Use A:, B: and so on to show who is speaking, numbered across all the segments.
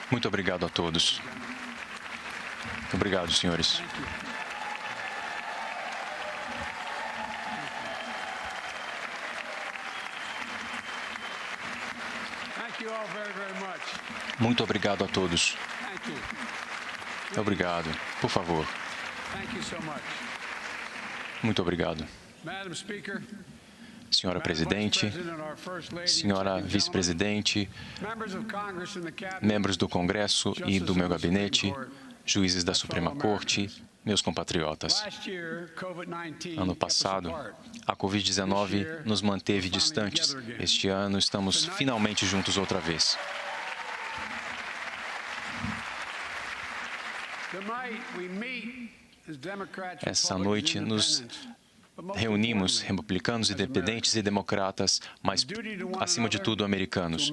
A: Muito obrigado a todos. Obrigado, senhores. Muito obrigado a todos. Obrigado. Por favor. Muito obrigado. Senhora Presidente, Senhora Vice-Presidente, membros do Congresso e do meu gabinete, juízes da Suprema Corte, meus compatriotas. Ano passado, a Covid-19 nos manteve distantes. Este ano, estamos finalmente juntos outra vez. Essa noite, nos reunimos republicanos, independentes e democratas, mas, acima de tudo, americanos.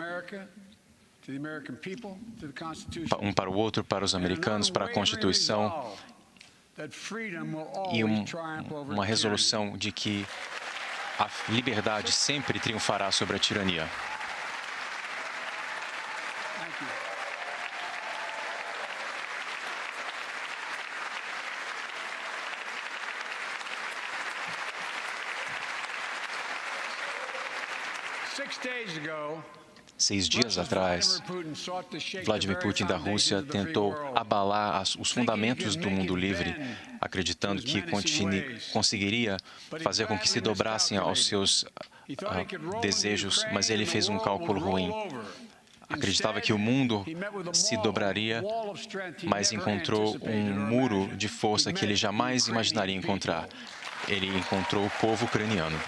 A: Um para o outro, para os americanos, para a Constituição, e uma resolução de que a liberdade sempre triunfará sobre a tirania. Seis dias atrás, Vladimir Putin da Rússia tentou abalar os fundamentos do mundo livre, acreditando que conseguiria fazer com que se dobrassem aos seus desejos, mas ele fez um cálculo ruim. Acreditava que o mundo se dobraria, mas encontrou um muro de força que ele jamais imaginaria encontrar. Ele encontrou o povo ucraniano.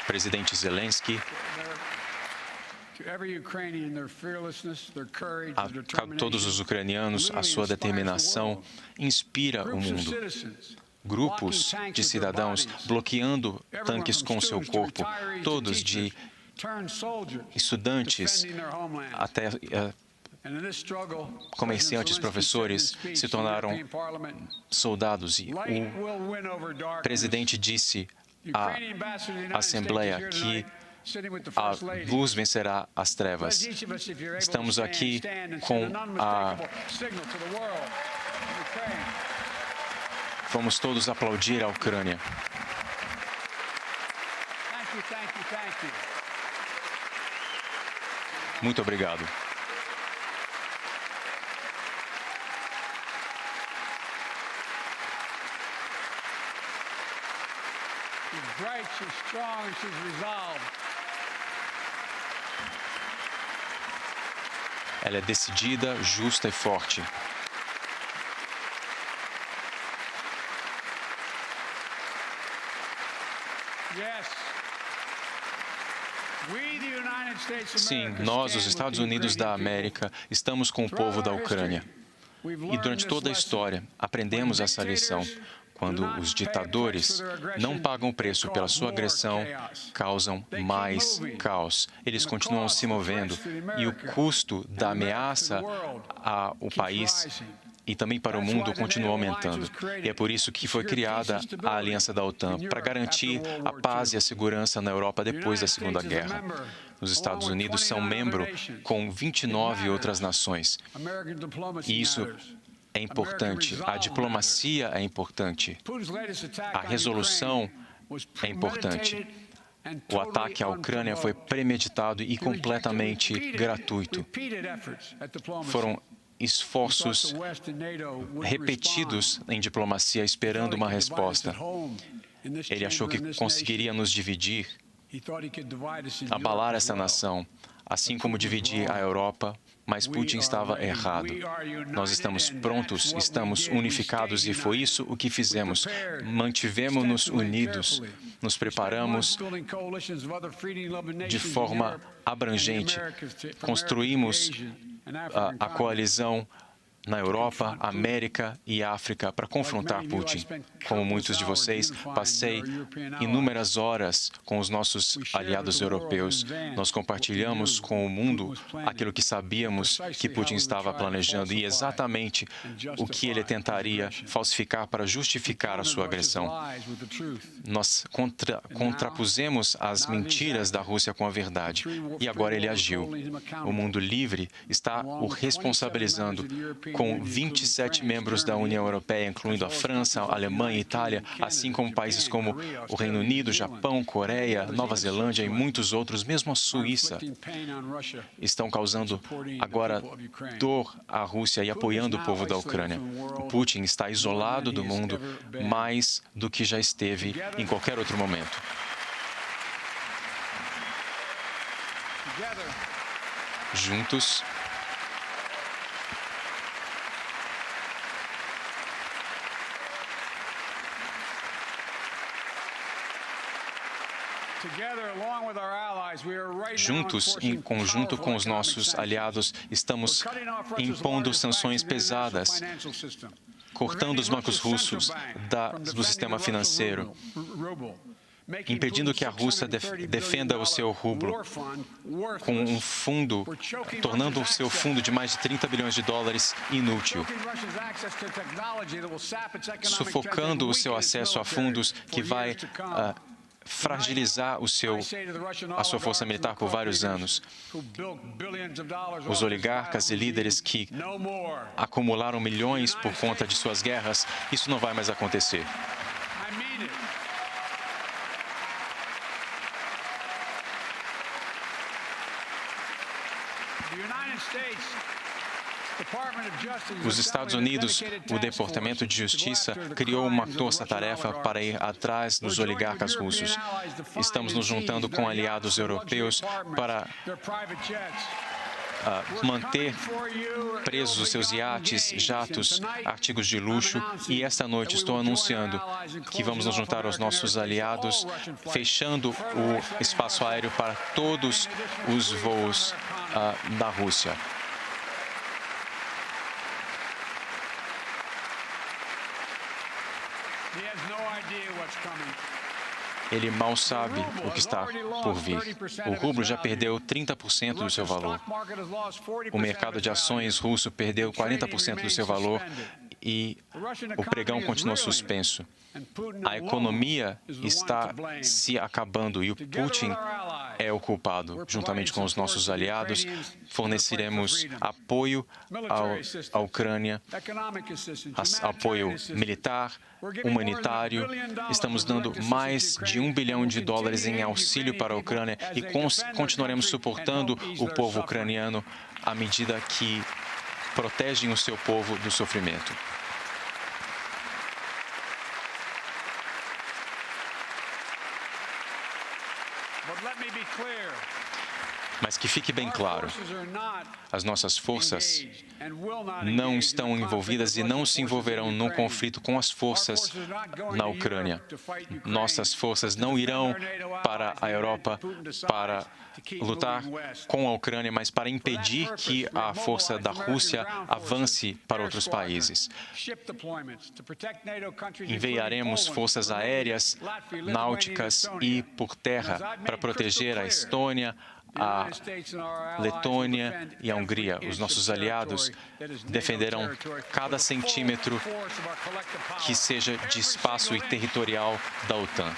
A: Presidente Zelensky, a todos os ucranianos, a sua determinação inspira o mundo. Grupos de cidadãos bloqueando tanques com seu corpo, todos de estudantes até comerciantes, professores, se tornaram soldados. E o presidente disse à Assembleia que a luz vencerá as trevas. Estamos aqui com Vamos todos aplaudir a Ucrânia. Muito obrigado. Ela é decidida, justa e forte. Sim, nós, os Estados Unidos da América, estamos com o povo da Ucrânia. E durante toda a história, aprendemos essa lição. Quando os ditadores não pagam o preço pela sua agressão, causam mais caos. Eles continuam se movendo e o custo da ameaça ao país e também para o mundo continua aumentando. E é por isso que foi criada a Aliança da OTAN, para garantir a paz e a segurança na Europa depois da Segunda Guerra. Os Estados Unidos são membro com 29 outras nações. E isso é importante, a diplomacia é importante, a resolução é importante. O ataque à Ucrânia foi premeditado e completamente gratuito. Foram esforços repetidos em diplomacia esperando uma resposta. Ele achou que conseguiria nos dividir, abalar essa nação, assim como dividir a Europa, mas Putin estava errado. Nós estamos prontos, estamos unificados e foi isso o que fizemos. Mantivemos-nos unidos, nos preparamos de forma abrangente, construímos a coalizão na Europa, América e África para confrontar Putin. Como muitos de vocês, passei inúmeras horas com os nossos aliados europeus. Nós compartilhamos com o mundo aquilo que sabíamos que Putin estava planejando e exatamente o que ele tentaria falsificar para justificar a sua agressão. Nós contrapusemos as mentiras da Rússia com a verdade e agora ele agiu. O mundo livre está o responsabilizando com 27 membros da União Europeia, incluindo a França, a Alemanha e Itália, assim como países como o Reino Unido, Japão, Coreia, Nova Zelândia e muitos outros, mesmo a Suíça, estão causando agora dor à Rússia e apoiando o povo da Ucrânia. Putin está isolado do mundo mais do que já esteve em qualquer outro momento. Juntos, em conjunto com os nossos aliados, estamos impondo sanções pesadas, cortando os bancos russos do sistema financeiro, impedindo que a Rússia defenda o seu rublo, com um fundo, tornando o seu fundo de mais de 30 bilhões de dólares inútil, sufocando o seu acesso a fundos que vai fragilizar a sua força militar por vários anos. Os oligarcas e líderes que acumularam milhões por conta de suas guerras, isso não vai mais acontecer. Os Estados Unidos, o Departamento de Justiça, criou uma força-tarefa para ir atrás dos oligarcas russos. Estamos nos juntando com aliados europeus para manter presos os seus iates, jatos, artigos de luxo. E esta noite estou anunciando que vamos nos juntar aos nossos aliados, fechando o espaço aéreo para todos os voos da Rússia. Ele mal sabe o que está por vir. O rublo já perdeu 30% do seu valor. O mercado de ações russo perdeu 40% do seu valor e o pregão continua suspenso. A economia está se acabando e o Putin é o culpado. Juntamente com os nossos aliados, forneceremos apoio à Ucrânia, apoio militar, humanitário. Estamos dando mais de $1 bilhão em auxílio para a Ucrânia e continuaremos suportando o povo ucraniano à medida que protegem o seu povo do sofrimento. Mas que fique bem claro, as nossas forças não estão envolvidas e não se envolverão num conflito com as forças na Ucrânia. Nossas forças não irão para a Europa para lutar com a Ucrânia, mas para impedir que a força da Rússia avance para outros países. Enviaremos forças aéreas, náuticas e por terra para proteger a Estônia, a Letônia e a Hungria. Os nossos aliados defenderão cada centímetro que seja de espaço e territorial da OTAN.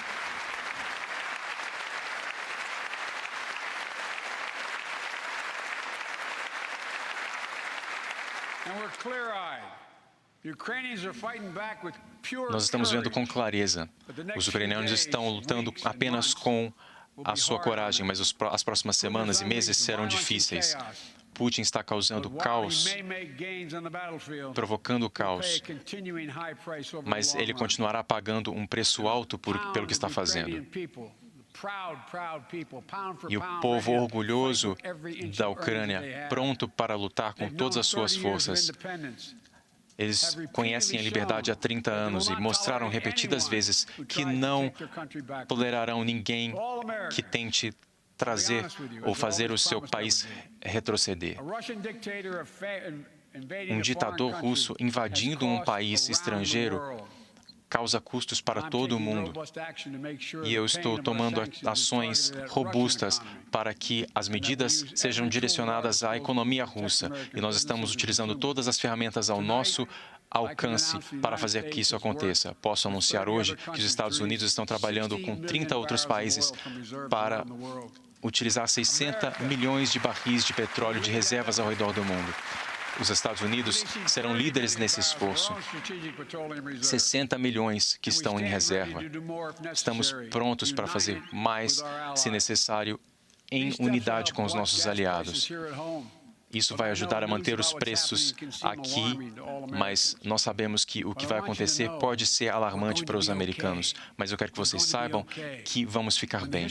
A: Nós estamos vendo com clareza. Os ucranianos estão lutando apenas com a sua coragem, mas as próximas semanas e meses serão difíceis. Putin está causando caos, provocando caos, mas ele continuará pagando um preço alto pelo que está fazendo. E o povo orgulhoso da Ucrânia, pronto para lutar com todas as suas forças. Eles conhecem a liberdade há 30 anos e mostraram repetidas vezes que não tolerarão ninguém que tente trazer ou fazer o seu país retroceder. Um ditador russo invadindo um país estrangeiro causa custos para todo o mundo. E eu estou tomando ações robustas para que as medidas sejam direcionadas à economia russa. E nós estamos utilizando todas as ferramentas ao nosso alcance para fazer que isso aconteça. Posso anunciar hoje que os Estados Unidos estão trabalhando com 30 outros países para utilizar 60 milhões de barris de petróleo de reservas ao redor do mundo. Os Estados Unidos serão líderes nesse esforço. 60 milhões que estão em reserva. Estamos prontos para fazer mais, se necessário, em unidade com os nossos aliados. Isso vai ajudar a manter os preços aqui, mas nós sabemos que o que vai acontecer pode ser alarmante para os americanos. Mas eu quero que vocês saibam que vamos ficar bem.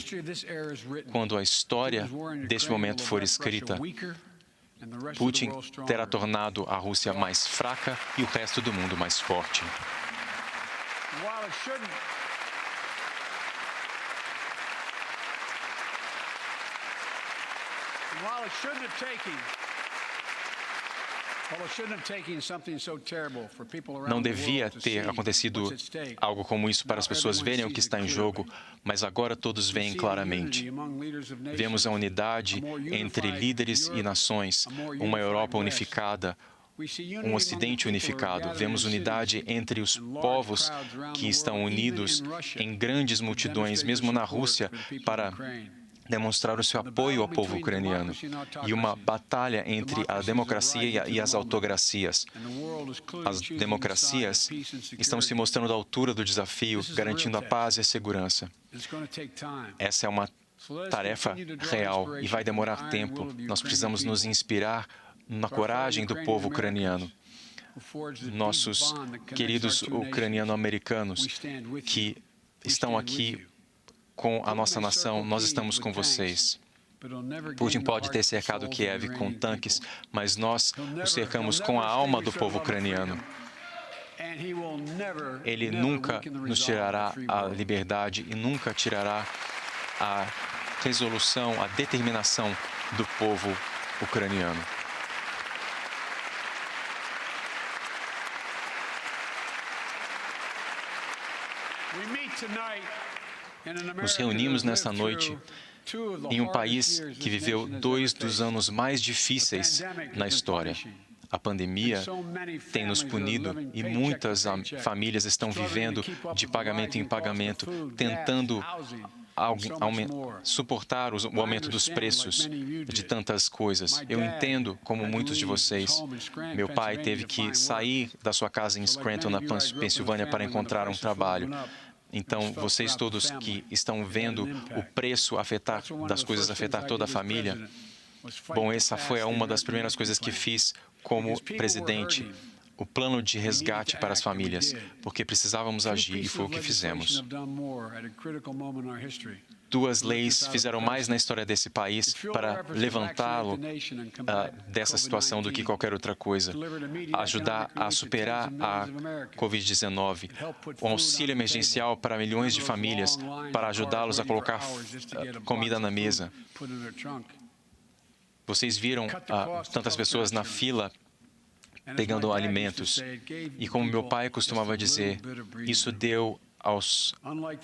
A: Quando a história deste momento for escrita, Putin terá tornado a Rússia mais fraca e o resto do mundo mais forte. Não devia ter acontecido algo como isso para as pessoas verem o que está em jogo, mas agora todos veem claramente. Vemos a unidade entre líderes e nações, uma Europa unificada, um Ocidente unificado. Vemos unidade entre os povos que estão unidos em grandes multidões, mesmo na Rússia, para demonstrar o seu apoio ao povo ucraniano, e uma batalha entre a democracia e as autocracias. As democracias estão se mostrando à altura do desafio, garantindo a paz e a segurança. Essa é uma tarefa real e vai demorar tempo. Nós precisamos nos inspirar na coragem do povo ucraniano. Nossos queridos ucraniano-americanos que estão aqui com a nossa nação, nós estamos com vocês. Putin pode ter cercado Kiev com tanques, mas nós o cercamos com a alma do povo ucraniano. Ele nunca nos tirará a liberdade e nunca tirará a resolução, a determinação do povo ucraniano. Nos reunimos nesta noite em um país que viveu 2 dos anos mais difíceis na história. A pandemia tem nos punido e muitas famílias estão vivendo de pagamento em pagamento, tentando suportar o aumento dos preços de tantas coisas. Eu entendo como muitos de vocês. Meu pai teve que sair da sua casa em Scranton, na Pensilvânia, para encontrar um trabalho. Então, vocês todos que estão vendo o preço das coisas afetar toda a família, bom, essa foi uma das primeiras coisas que fiz como presidente, o plano de resgate para as famílias, porque precisávamos agir e foi o que fizemos. 2 leis fizeram mais na história desse país para levantá-lo dessa situação do que qualquer outra coisa. Ajudar a superar a Covid-19, o auxílio emergencial para milhões de famílias, para ajudá-los a colocar comida na mesa. Vocês viram tantas pessoas na fila pegando alimentos. E como meu pai costumava dizer, isso deu aos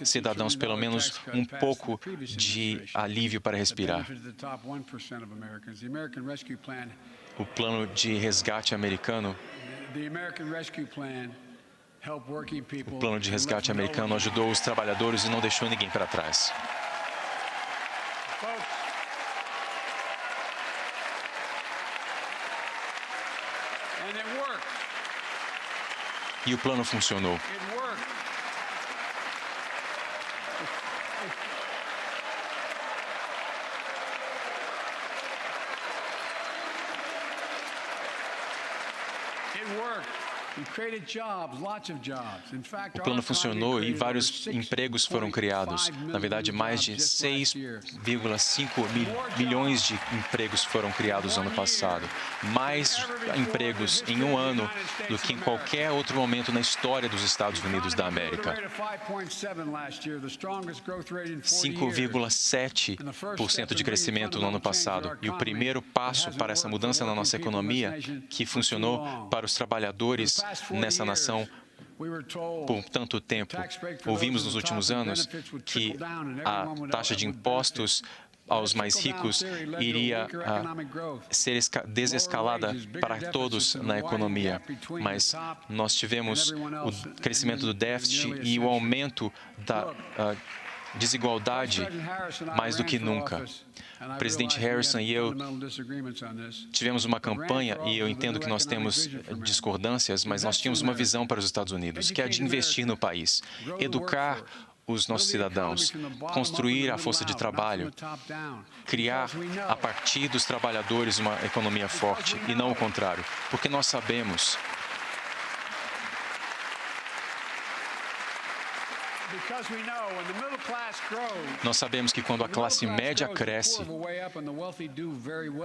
A: cidadãos pelo menos um pouco de alívio para respirar. O plano de resgate americano ajudou os trabalhadores e não deixou ninguém para trás. E o plano funcionou. O plano funcionou e vários empregos foram criados. Na verdade, mais de 6,5 milhões de empregos foram criados no ano passado. Mais empregos em um ano do que em qualquer outro momento na história dos Estados Unidos da América. 5,7% de crescimento no ano passado. E o primeiro passo para essa mudança na nossa economia, que funcionou para os trabalhadores nessa nação por tanto tempo. Ouvimos nos últimos anos que a taxa de impostos aos mais ricos iria ser desescalada para todos na economia. Mas nós tivemos o crescimento do déficit e o aumento da desigualdade mais do que nunca. O presidente Harrison e eu tivemos uma campanha, e eu entendo que nós temos discordâncias, mas nós tínhamos uma visão para os Estados Unidos, que é a de investir no país, educar os nossos cidadãos, construir a força de trabalho, criar a partir dos trabalhadores uma economia forte, e não o contrário, porque nós sabemos que quando a classe média cresce,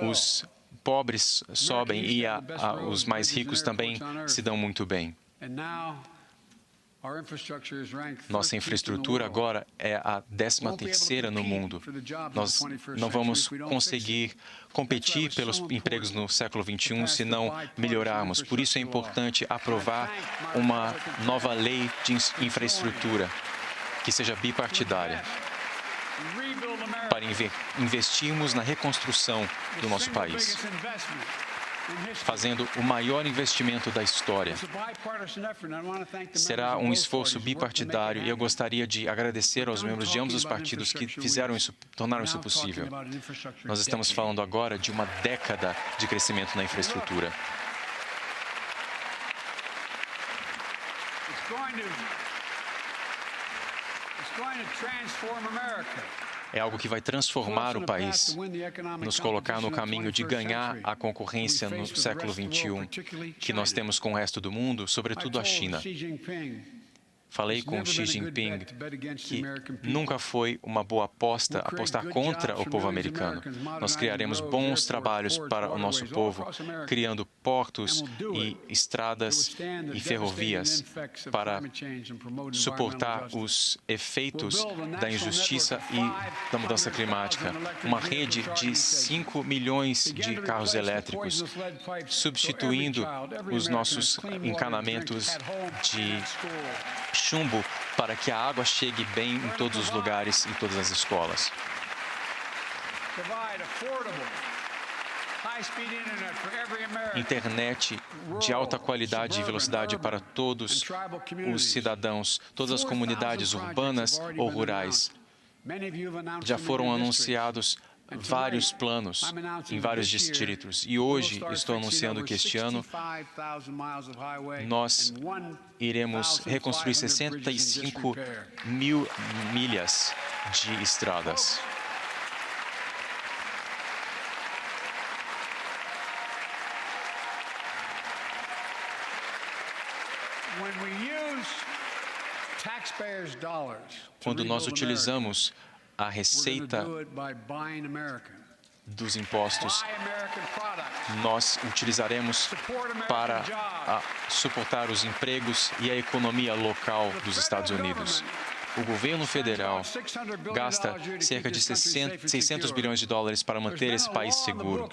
A: os pobres sobem e os mais ricos também se dão muito bem. Nossa infraestrutura agora é a 13ª no mundo. Nós não vamos conseguir competir pelos empregos no século XXI se não melhorarmos. Por isso é importante aprovar uma nova lei de infraestrutura que seja bipartidária, para investirmos na reconstrução do nosso país, fazendo o maior investimento da história. Será um esforço bipartidário e eu gostaria de agradecer aos membros de ambos os partidos que tornaram isso possível. Nós estamos falando agora de uma década de crescimento na infraestrutura. É algo que vai transformar o país, nos colocar no caminho de ganhar a concorrência no século XXI, que nós temos com o resto do mundo, sobretudo a China. Falei com Xi Jinping que nunca foi uma boa apostar contra o povo americano. Nós criaremos bons trabalhos para o nosso povo, criando portos e estradas e ferrovias para suportar os efeitos da injustiça e da mudança climática. Uma rede de 5 milhões de carros elétricos, substituindo os nossos encanamentos de chumbo para que a água chegue bem em todos os lugares e todas as escolas. Internet de alta qualidade e velocidade para todos os cidadãos, todas as comunidades urbanas ou rurais. Já foram anunciados vários planos em vários distritos. E hoje estou anunciando que este ano nós iremos reconstruir 65 mil milhas de estradas. Quando nós utilizamos a receita dos impostos, nós utilizaremos para suportar os empregos e a economia local dos Estados Unidos. O governo federal gasta cerca de 600 bilhões de dólares para manter esse país seguro.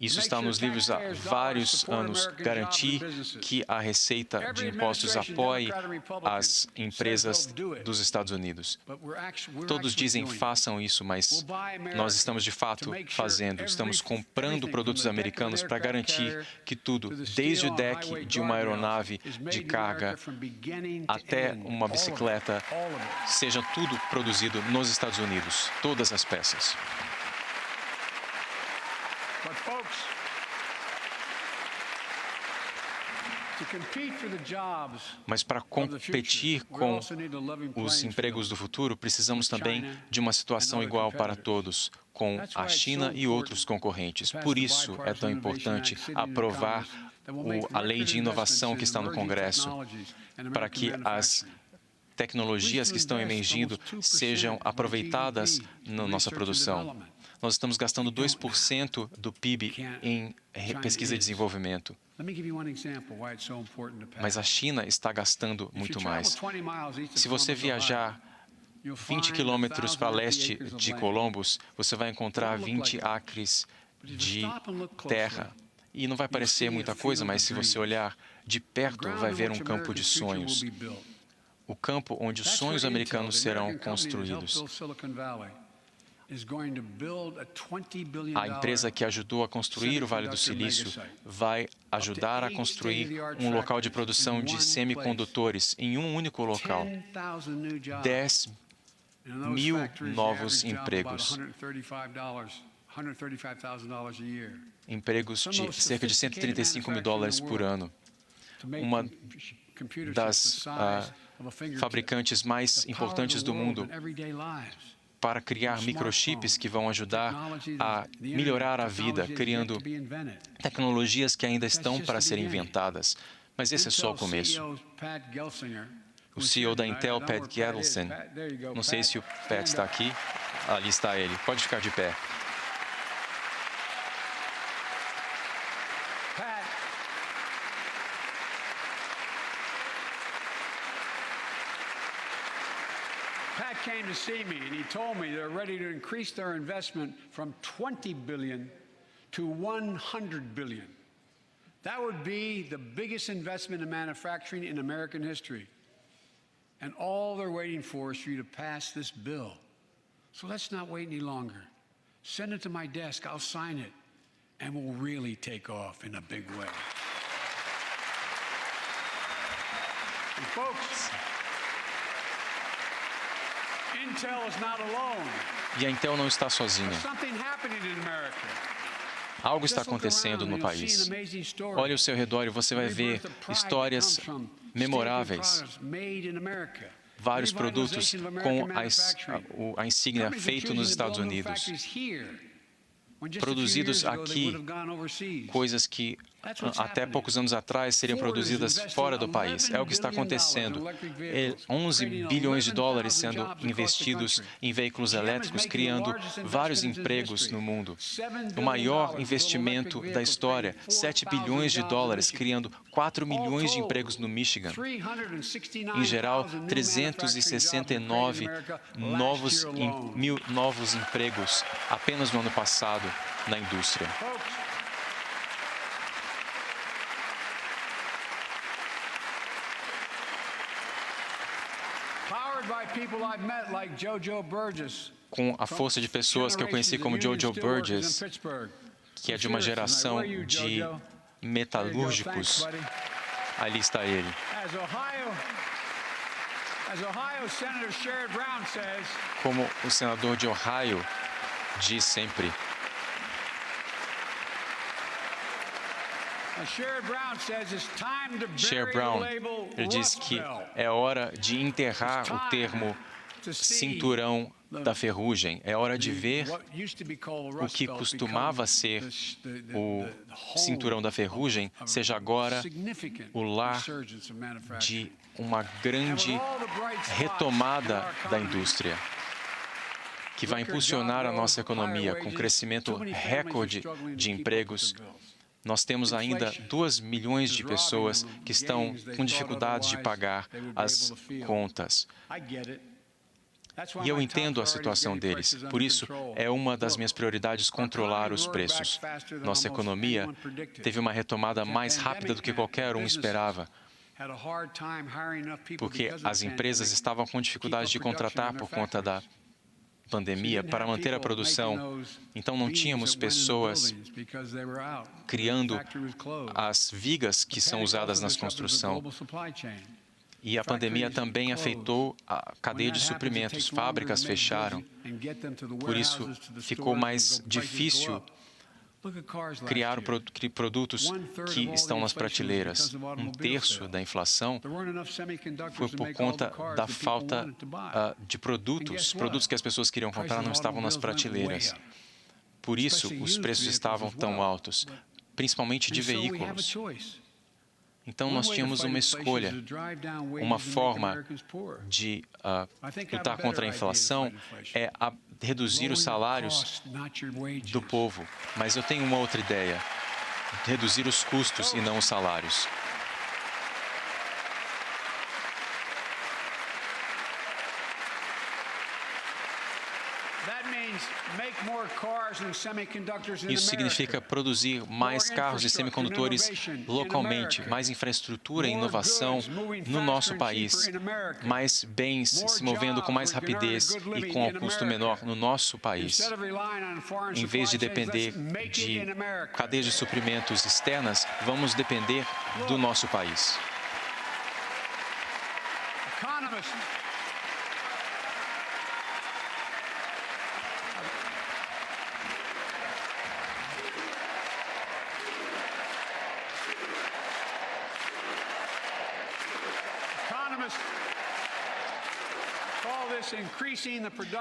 A: Isso está nos livros há vários anos, garantir que a receita de impostos apoie as empresas dos Estados Unidos. Todos dizem façam isso, mas nós estamos de fato fazendo. Estamos comprando produtos americanos para garantir que tudo, desde o deck de uma aeronave de carga até uma bicicleta, seja tudo produzido nos Estados Unidos, todas as peças. Mas para competir com os empregos do futuro, precisamos também de uma situação igual para todos, com a China e outros concorrentes. Por isso é tão importante aprovar a lei de inovação que está no Congresso, para que as tecnologias que estão emergindo sejam aproveitadas na nossa produção. Nós estamos gastando 2% do PIB em pesquisa e desenvolvimento. Mas a China está gastando muito mais. Se você viajar 20 quilômetros para leste de Columbus, você vai encontrar 20 acres de terra. E não vai parecer muita coisa, mas se você olhar de perto, vai ver um campo de sonhos. O campo onde os sonhos americanos serão construídos. A empresa que ajudou a construir o Vale do Silício vai ajudar a construir um local de produção de semicondutores em um único local. 10 mil novos empregos. Empregos de cerca de $135 mil por ano. Uma das fabricantes mais importantes do mundo para criar microchips que vão ajudar a melhorar a vida, criando tecnologias que ainda estão para serem inventadas. Mas esse é só o começo. O CEO da Intel, Pat Gelsinger, não sei se o Pat está aqui, ali está ele, pode ficar de pé.
B: Pat came to see me and he told me they're ready to increase their investment from 20 billion to 100 billion. That would be the biggest investment in manufacturing in American history. And all they're waiting for is for you to pass this bill. So let's not wait any longer. Send it to my desk, I'll sign it, and we'll really take off in a big way. And folks, Intel is not alone.
A: E a Intel não está sozinha.
B: Something happening in America.
A: Algo está acontecendo no país. Olhe ao seu redor e você vai ver histórias memoráveis. Vários produtos com a insígnia feito nos Estados Unidos. Produzidos aqui, coisas que até poucos anos atrás seriam produzidas fora do país. É o que está acontecendo. 11 bilhões de dólares sendo investidos em veículos elétricos, criando vários empregos no mundo. O maior investimento da história, 7 bilhões de dólares, criando 4 milhões de empregos no Michigan. Em geral, 369 novos empregos apenas no ano passado na indústria. Com a força de pessoas que eu conheci como Jojo Burgess, que é de uma geração de metalúrgicos, ali está ele. Como o senador de Ohio diz sempre, Sherrod Brown, ele diz que é hora de enterrar o termo cinturão da ferrugem. É hora de ver o que costumava ser o cinturão da ferrugem, seja agora o lar de uma grande retomada da indústria, que vai impulsionar a nossa economia com crescimento recorde de empregos. Nós temos ainda 2 milhões de pessoas que estão com dificuldades de pagar as contas. E eu entendo a situação deles. Por isso, é uma das minhas prioridades controlar os preços. Nossa economia teve uma retomada mais rápida do que qualquer um esperava, porque as empresas estavam com dificuldade de contratar por conta da pandemia para manter a produção. Então, não tínhamos pessoas criando as vigas que são usadas nas construções. E a pandemia também afetou a cadeia de suprimentos. Fábricas fecharam. Por isso, ficou mais difícil criar produtos que estão nas prateleiras. 1/3 da inflação foi por conta da falta de produtos. Produtos que as pessoas queriam comprar não estavam nas prateleiras. Por isso, os preços estavam tão altos. principalmente de veículos. Então, nós tínhamos uma escolha, uma forma de lutar contra a inflação é reduzir os salários do povo. Mas eu tenho uma outra ideia, reduzir os custos e não os salários. Isso significa produzir mais carros e semicondutores localmente, mais infraestrutura e inovação no nosso país, mais bens se movendo com mais rapidez e com um custo menor no nosso país. Em vez de depender de cadeias de suprimentos externas, vamos depender do nosso país.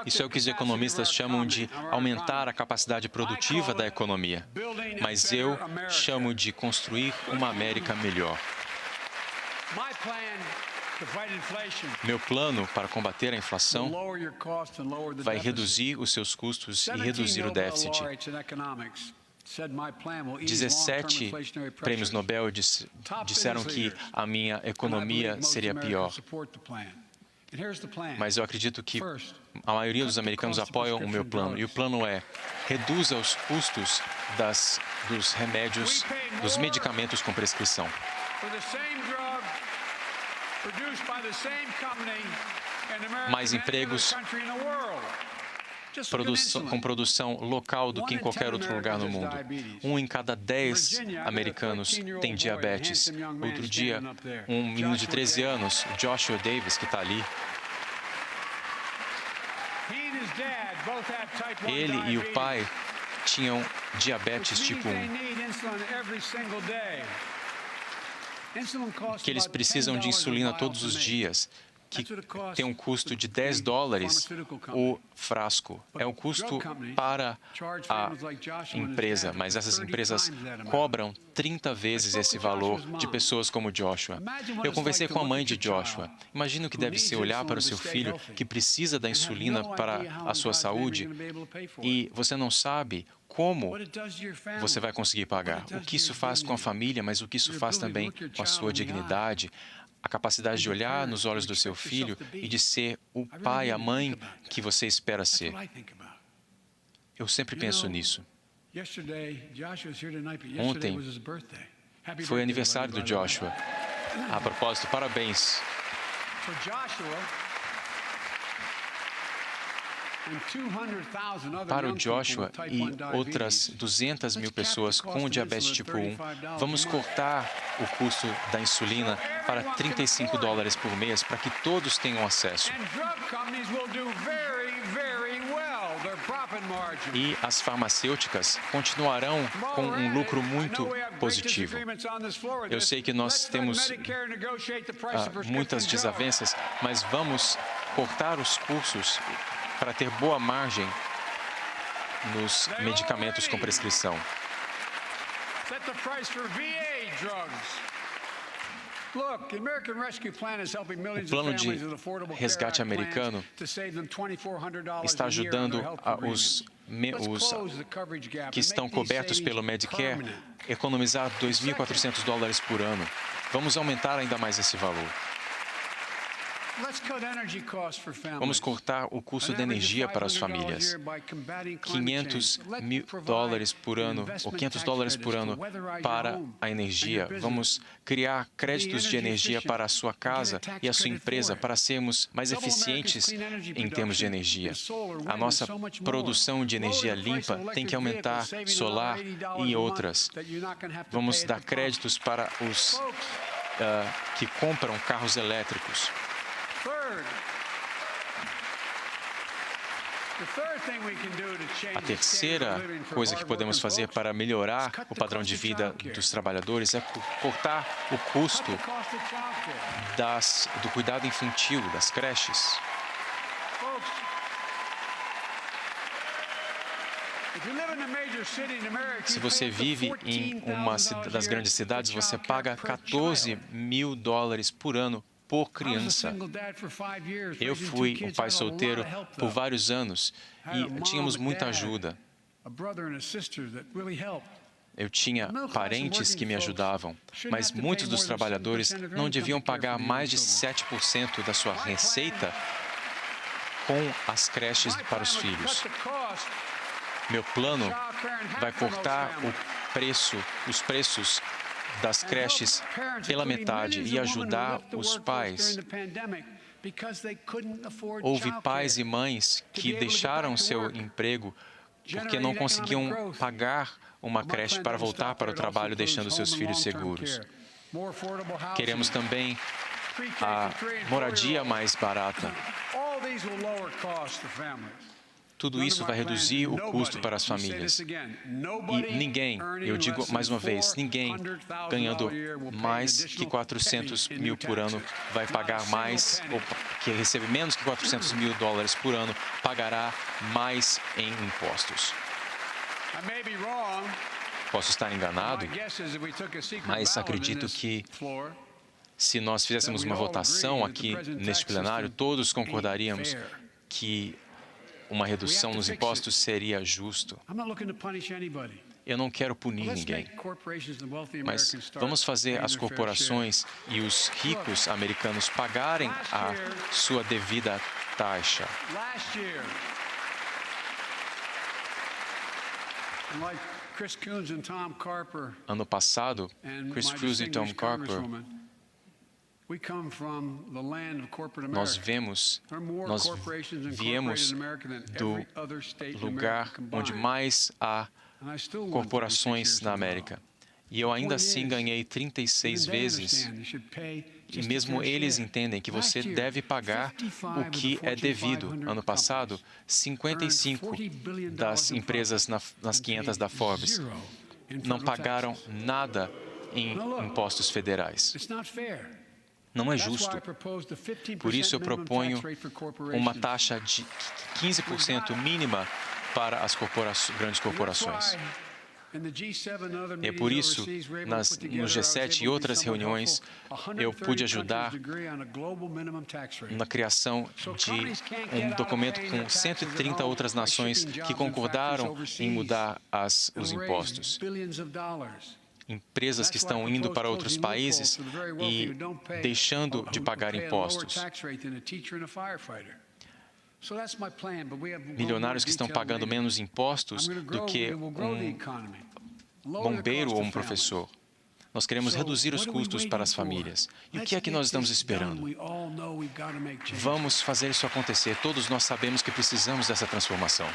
A: Isso é o que os economistas chamam de aumentar a capacidade produtiva da economia. Mas eu chamo de construir uma América melhor. Meu plano para combater a inflação vai reduzir os seus custos e reduzir o déficit. 17 prêmios Nobel disseram que a minha economia seria pior. Mas eu acredito que a maioria dos americanos apoiam o meu plano. E o plano é: reduza os custos dos remédios, dos medicamentos com prescrição. Mais empregos com produção local do que em qualquer outro lugar no mundo. 1 em cada 10 americanos tem diabetes. Outro dia, um menino de 13 anos, Joshua Davis, que está ali, ele e o pai tinham diabetes tipo 1. Que eles precisam de insulina todos os dias, que tem um custo de $10 o frasco. É o custo para a empresa, mas essas empresas cobram 30 vezes esse valor de pessoas como Joshua. Eu conversei com a mãe de Joshua. Imagina o que deve ser olhar para o seu filho que precisa da insulina para a sua saúde e você não sabe como você vai conseguir pagar. O que isso faz com a família, mas o que isso faz também com a sua dignidade, a capacidade de olhar nos olhos do seu filho e de ser o pai, a mãe que você espera ser. Eu sempre penso nisso. Ontem foi aniversário do Joshua. A propósito, parabéns. Para o Joshua e outras 200 mil pessoas com diabetes tipo 1, vamos cortar o custo da insulina para $35 por mês para que todos tenham acesso. E as farmacêuticas continuarão com um lucro muito positivo. Eu sei que nós temos muitas desavenças, mas vamos cortar os custos para ter boa margem nos medicamentos com prescrição. O plano de resgate americano está ajudando os que estão cobertos pelo Medicare a economizar $2.400 por ano. Vamos aumentar ainda mais esse valor. Vamos cortar o custo da energia para as famílias. $500 por ano, ou $500 por ano para a energia. Vamos criar créditos de energia para a sua casa e a sua empresa para sermos mais eficientes em termos de energia. A nossa produção de energia limpa tem que aumentar, solar e outras. Vamos dar créditos para os que compram carros elétricos. A terceira coisa que podemos fazer para melhorar o padrão de vida dos trabalhadores é cortar o custo do cuidado infantil, das creches. Se você vive em uma das grandes cidades, você paga $14 mil por ano por criança. Eu fui um pai solteiro por vários anos e tínhamos muita ajuda. Eu tinha parentes que me ajudavam, mas muitos dos trabalhadores não deviam pagar mais de 7% da sua receita com as creches para os filhos. Meu plano vai cortar os preços das creches pela metade e ajudar os pais. Houve pais e mães que deixaram seu emprego porque não conseguiam pagar uma creche para voltar para o trabalho, deixando seus filhos seguros. Queremos também a moradia mais barata. Tudo isso vai reduzir o custo para as famílias. E ninguém, eu digo mais uma vez, ninguém ganhando mais que 400 mil por ano vai pagar mais, ou que recebe menos que 400 mil dólares por ano, pagará mais em impostos. Posso estar enganado, mas acredito que se nós fizéssemos uma votação aqui neste plenário, todos concordaríamos que uma redução nos impostos seria justo. Eu não quero punir ninguém, mas vamos fazer as corporações e os ricos americanos pagarem a sua devida taxa. Ano passado, Chris Cruz e Tom Carper, nós viemos do lugar onde mais há corporações na América. E eu ainda assim ganhei 36 vezes. E mesmo eles entendem que você deve pagar o que é devido. Ano passado, 55 das empresas nas 500 da Forbes não pagaram nada em impostos federais. Não é justo. Por isso, eu proponho uma taxa de 15% mínima para as grandes corporações. É por isso, no G7 e outras reuniões, eu pude ajudar na criação de um documento com 130 outras nações que concordaram em mudar os impostos. Empresas que estão indo para outros países e deixando de pagar impostos. Milionários que estão pagando menos impostos do que um bombeiro ou um professor. Nós queremos reduzir os custos para as famílias. E o que é que nós estamos esperando? Vamos fazer isso acontecer. Todos nós sabemos que precisamos dessa transformação.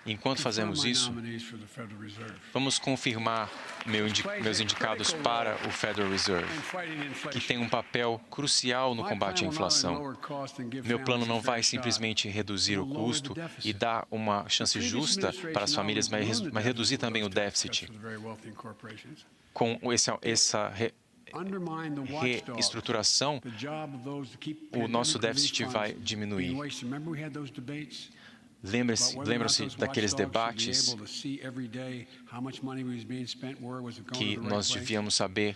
A: Enquanto fazemos isso, vamos confirmar meus indicados para o Federal Reserve, que tem um papel crucial no combate à inflação. Meu plano não vai simplesmente reduzir o custo e dar uma chance justa para as famílias, mas reduzir também o déficit. Com essa reestruturação, o nosso déficit vai diminuir. Lembram-se daqueles debates que nós devíamos saber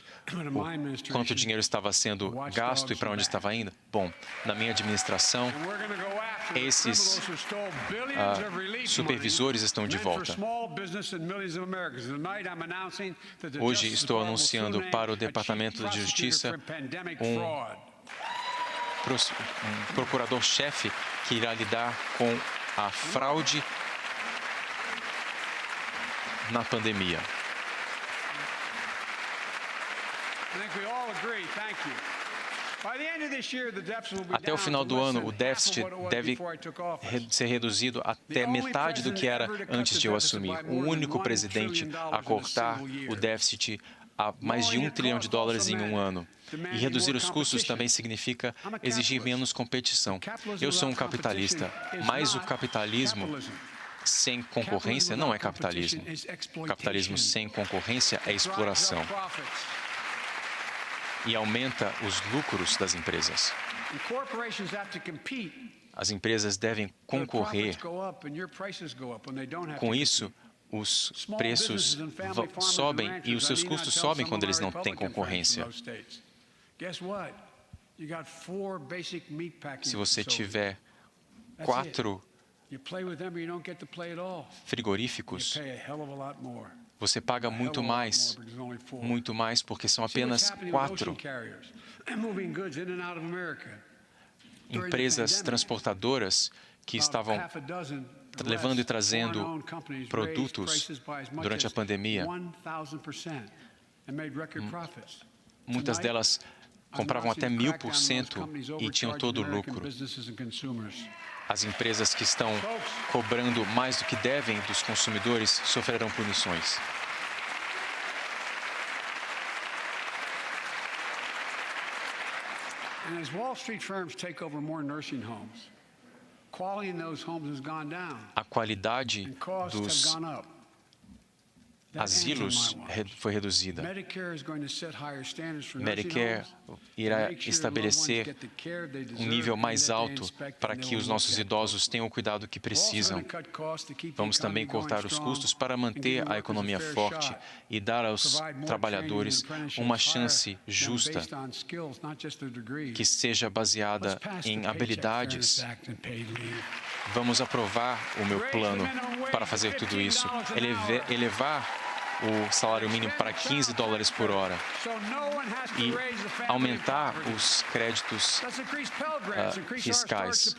A: quanto dinheiro estava sendo gasto e para onde estava indo? Bom, na minha administração, esses supervisores estão de volta. Hoje estou anunciando para o Departamento de Justiça um procurador-chefe que irá lidar com a fraude na pandemia. Até o final do ano, o déficit deve ser reduzido até metade do que era antes de eu assumir. O único presidente a cortar o déficit a mais de $1 trilhão em um ano. E reduzir os custos também significa exigir menos competição. Eu sou um capitalista, mas o capitalismo sem concorrência não é capitalismo. Capitalismo sem concorrência é exploração. e aumenta os lucros das empresas.
B: And corporations have to compete.
A: As empresas devem
B: Their
A: concorrer.
B: profits go up and your prices go up when they don't have
A: Com
B: to
A: isso, os preços sobem e os seus custos sobem quando eles não têm concorrência. Se você tiver 4 frigoríficos, você paga muito mais, porque são apenas 4. Empresas transportadoras que estavam levando e trazendo produtos durante a pandemia. Muitas delas compravam até 1000% e tinham todo o lucro. As empresas que estão cobrando mais do que devem dos consumidores sofrerão punições.
B: And as Wall Street firms take over more nursing homes, quality in those homes has gone down.
A: A qualidade
B: And costs have
A: dos
B: gone up. That
A: asilos
B: ends on my watch.
A: foi reduzida.
B: Medicare is going to set higher standards for
A: Medicare
B: nursing homes,
A: irá
B: make sure
A: estabelecer
B: loved ones get the care they deserve
A: um nível
B: and
A: mais
B: that they
A: alto
B: expect
A: para
B: and
A: que
B: they
A: os
B: will
A: nossos
B: look at.
A: idosos tenham o cuidado que
B: We're also
A: precisam.
B: going to cut costs to keep the
A: Vamos também
B: economy going
A: cortar os
B: strong
A: custos para
B: and
A: manter
B: give
A: a
B: workers
A: economia
B: a fair
A: forte
B: shot.
A: e dar aos
B: Provide more
A: trabalhadores
B: training and apprenticeships,
A: uma
B: hire
A: chance
B: them
A: justa
B: based on skills, not just their degrees.
A: que seja baseada
B: Let's pass the
A: em
B: Paycheck
A: habilidades.
B: Fairness Act and paid leave.
A: Vamos aprovar o meu plano para fazer tudo isso, elevar o salário mínimo para $15 por hora e aumentar os créditos fiscais.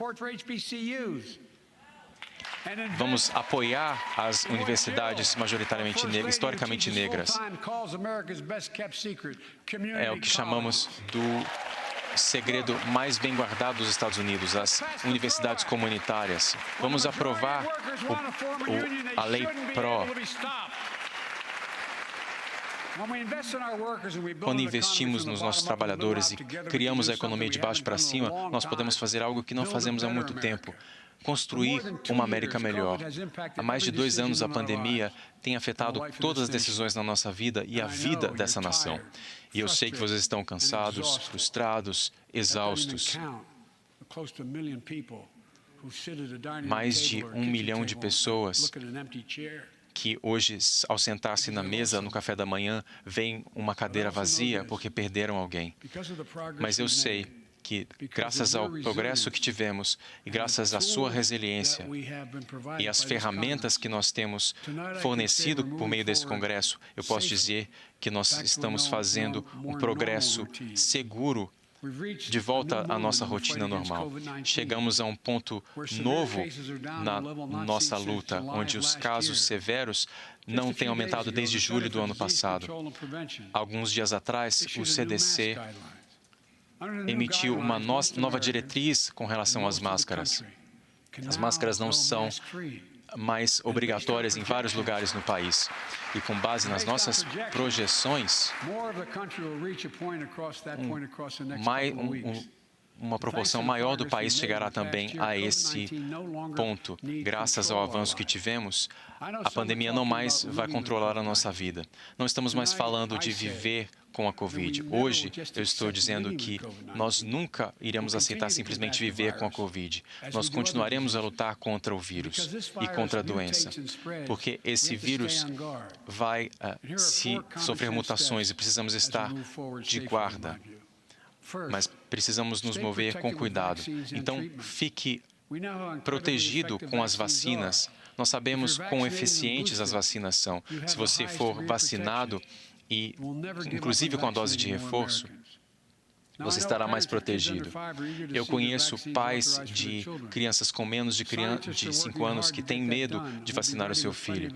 A: Vamos apoiar as universidades majoritariamente historicamente negras. É o que chamamos do segredo mais bem guardado dos Estados Unidos, as universidades comunitárias. Vamos aprovar a Lei PRO. Quando investimos nos nossos trabalhadores e criamos a economia de baixo para cima, nós podemos fazer algo que não fazemos há muito tempo. Construir uma América melhor. Há mais de 2 anos, a pandemia tem afetado todas as decisões na nossa vida e a vida dessa nação. E eu sei que vocês estão cansados, frustrados, exaustos. Mais de 1 milhão de pessoas que hoje, ao sentar-se na mesa no café da manhã, veem uma cadeira vazia porque perderam alguém. Mas eu sei que, graças ao progresso que tivemos e graças à sua resiliência e às ferramentas que nós temos fornecido por meio desse congresso, eu posso dizer que nós estamos fazendo um progresso seguro de volta à nossa rotina normal. Chegamos a um ponto novo na nossa luta, onde os casos severos não têm aumentado desde julho do ano passado. Alguns dias atrás, o CDC emitiu uma nova diretriz com relação às máscaras. As máscaras não são mais obrigatórias em vários lugares no país. E com base nas nossas projeções, uma proporção maior do país chegará também a esse ponto. Graças ao avanço que tivemos, a pandemia não mais vai controlar a nossa vida. Não estamos mais falando de viver com a Covid. Hoje, eu estou dizendo que nós nunca iremos aceitar simplesmente viver com a Covid. Nós continuaremos a lutar contra o vírus e contra a doença, porque esse vírus vai sofrer mutações e precisamos estar de guarda. Mas precisamos nos mover com cuidado. Então, fique protegido com as vacinas. Nós sabemos quão eficientes as vacinas são. Se você for vacinado, e inclusive com a dose de reforço, você estará mais protegido. Eu conheço pais de crianças com menos de 5 anos que têm medo de vacinar o seu filho.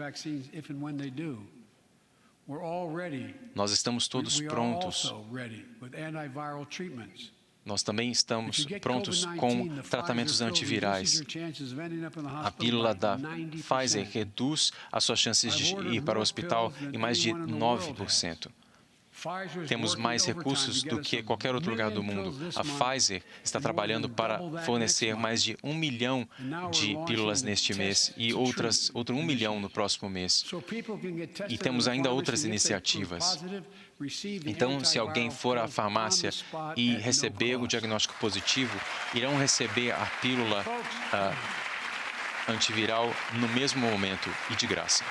A: Nós estamos todos prontos. Nós também estamos prontos com tratamentos antivirais. A pílula da Pfizer reduz as suas chances de ir para o hospital em mais de 9%. Temos mais recursos do que qualquer outro lugar do mundo. A Pfizer está trabalhando para fornecer mais de 1 milhão de pílulas neste mês e outro 1 milhão no próximo mês. E temos ainda outras iniciativas. Então, se alguém for à farmácia e receber o diagnóstico positivo, irão receber a pílula antiviral no mesmo momento e de graça.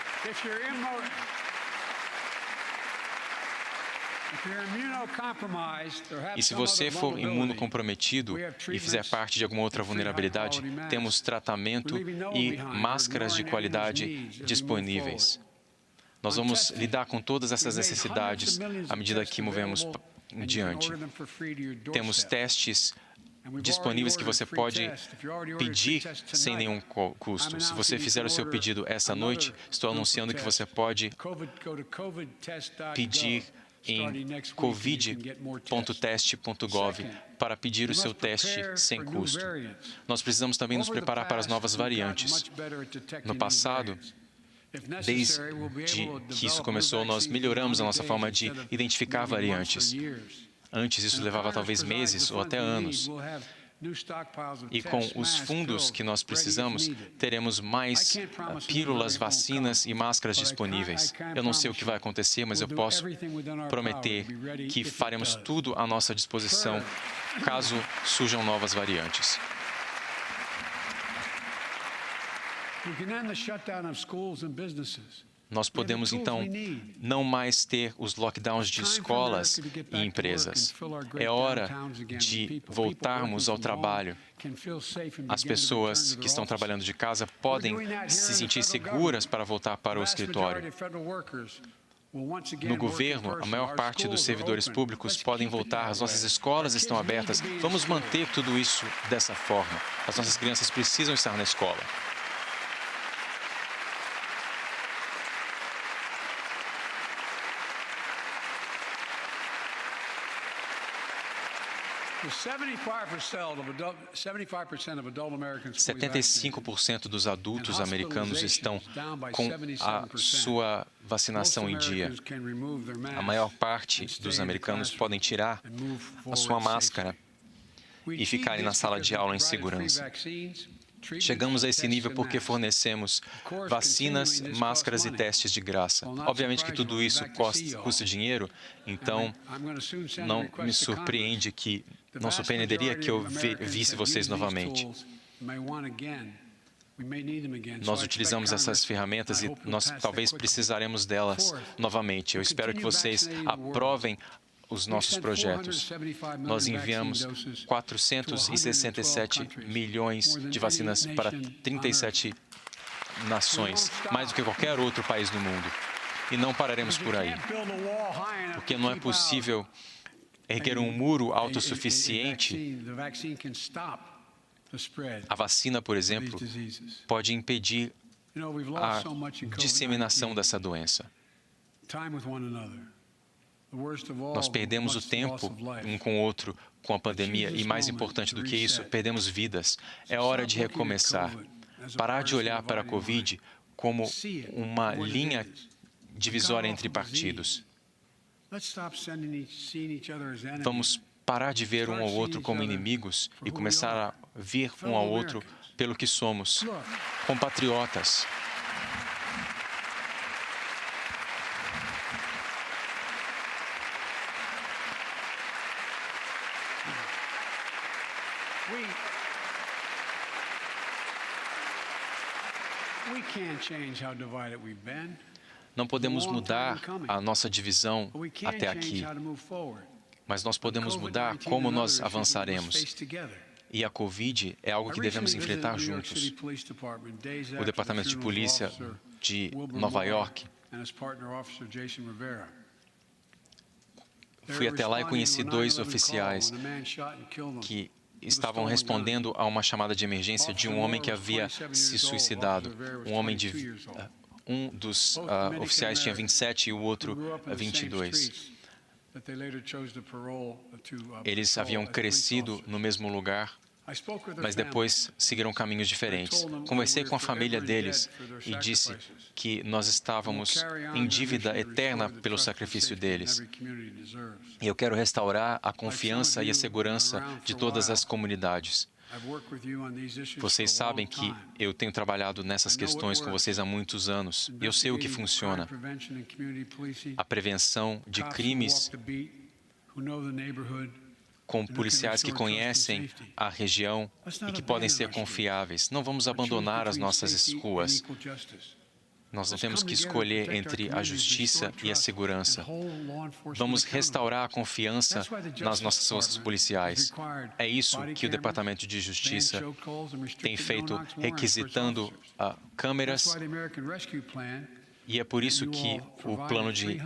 A: E se você for imunocomprometido e fizer parte de alguma outra vulnerabilidade, temos tratamento e máscaras de qualidade disponíveis. Nós vamos lidar com todas essas necessidades à medida que movemos adiante. Temos testes disponíveis que você pode pedir sem nenhum custo. Se você fizer o seu pedido esta noite, estou anunciando que você pode pedir em covid.teste.gov para pedir o seu teste sem custo. Nós precisamos também nos preparar para as novas variantes. No passado, desde que isso começou, nós melhoramos a nossa forma de identificar variantes. Antes, isso levava talvez meses ou até anos. E com os fundos que nós precisamos, teremos mais pílulas, vacinas e máscaras disponíveis. Eu não sei o que vai acontecer, mas eu posso prometer que faremos tudo à nossa disposição caso surjam novas variantes. Nós podemos, então, não mais ter os lockdowns de escolas e empresas. É hora de voltarmos ao trabalho. As pessoas que estão trabalhando de casa podem se sentir seguras para voltar para o escritório. No governo, a maior parte dos servidores públicos podem voltar, as nossas escolas estão abertas. Vamos manter tudo isso dessa forma. As nossas crianças precisam estar na escola.
B: With
A: 75% dos adultos americanos estão com a sua vacinação em dia. A maior parte dos americanos podem tirar a sua máscara e ficarem na sala de aula em segurança. Chegamos a esse nível porque fornecemos vacinas, máscaras e testes de graça. Obviamente que tudo isso custa dinheiro, então não me surpreenderia que eu visse vocês novamente. Nós utilizamos essas ferramentas e nós talvez precisaremos delas novamente. Eu espero que vocês aprovem os nossos projetos. Nós enviamos 467 milhões de vacinas para 37 nações, mais do que qualquer outro país do mundo. E não pararemos por aí, porque não é possível erguer um muro autossuficiente. A vacina, por exemplo, pode impedir a disseminação dessa doença. Nós perdemos o tempo um com o outro com a pandemia e, mais importante do que isso, perdemos vidas. É hora de recomeçar. Parar de olhar para a Covid como uma linha divisória entre partidos. Vamos parar de ver um ao outro como inimigos e começar a ver um ao outro pelo que somos, compatriotas. Não podemos mudar a nossa divisão até aqui, mas nós podemos mudar como nós avançaremos. E a Covid é algo que devemos enfrentar juntos. O Departamento de Polícia de Nova York, fui até lá e conheci 2 oficiais que estavam respondendo a uma chamada de emergência de um homem que havia se suicidado. Um dos oficiais tinha 27 e o outro 22. Eles haviam crescido no mesmo lugar mas depois seguiram caminhos diferentes. Conversei com a família deles e disse que nós estávamos em dívida eterna pelo sacrifício deles. E eu quero restaurar a confiança e a segurança de todas as comunidades. Vocês sabem que eu tenho trabalhado nessas questões com vocês há muitos anos. E eu sei o que funciona. A prevenção de crimes com policiais que conhecem a região e que podem ser confiáveis. Não vamos abandonar as nossas ruas. Nós não temos que escolher entre a justiça e a segurança. Vamos restaurar a confiança nas nossas forças policiais. É isso que o Departamento de Justiça tem feito, requisitando câmeras. E é por isso que o plano de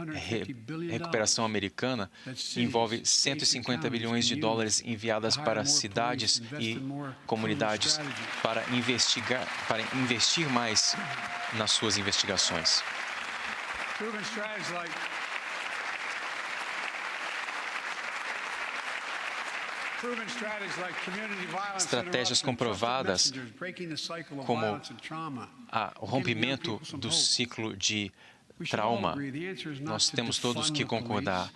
A: recuperação americana envolve 150 bilhões de dólares enviadas para cidades e comunidades para investir mais nas suas investigações. Estratégias comprovadas como o rompimento do ciclo de trauma, nós temos todos que concordar.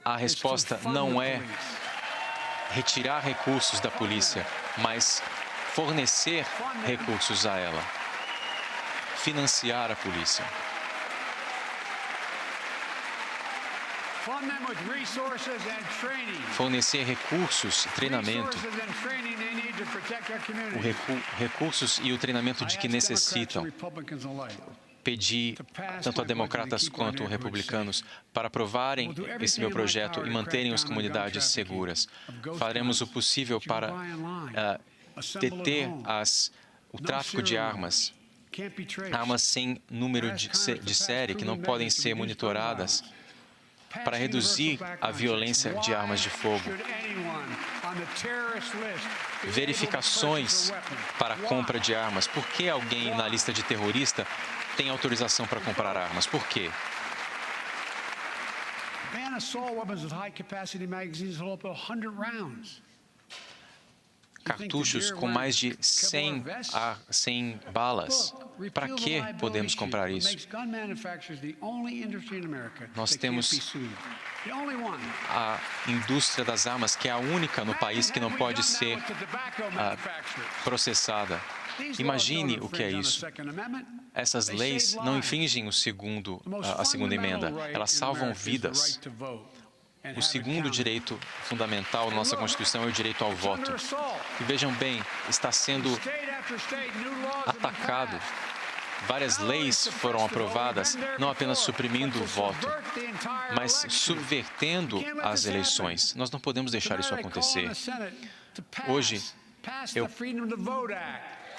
A: A resposta não é retirar recursos da polícia, mas fornecer recursos a ela, financiar a polícia. Fornecer recursos, treinamento, recursos e o treinamento de que necessitam. Pedir tanto a democratas quanto a republicanos para aprovarem esse meu projeto e manterem as comunidades seguras. Faremos o possível para deter o tráfico de armas, armas sem número de série que não podem ser monitoradas, para reduzir a violência de armas de fogo. Verificações para a compra de armas. Por que alguém na lista de terrorista tem autorização para comprar armas? Por quê? Cartuchos com mais de 100 balas. Para que podemos comprar isso? Nós temos a indústria das armas, que é a única no país que não pode ser processada. Imagine o que é isso. Essas leis não infringem a segunda emenda. Elas salvam vidas. O segundo direito fundamental da nossa Constituição é o direito ao voto. E vejam bem, está sendo atacado. Várias leis foram aprovadas, não apenas suprimindo o voto, mas subvertendo as eleições. Nós não podemos deixar isso acontecer. Hoje, eu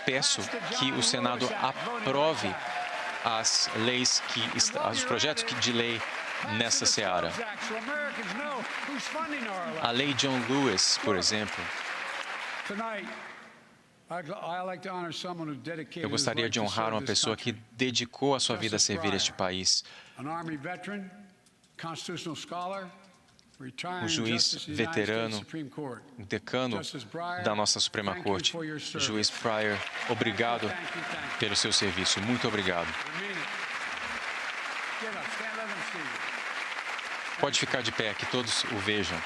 A: peço que o Senado aprove os projetos de lei nessa seara. A lei John Lewis, por exemplo. Eu gostaria de honrar uma pessoa que dedicou a sua vida a servir este país. O juiz veterano, o decano da nossa Suprema Corte, juiz Pryor, obrigado pelo seu serviço. Muito obrigado. Pode ficar de pé, que todos o vejam.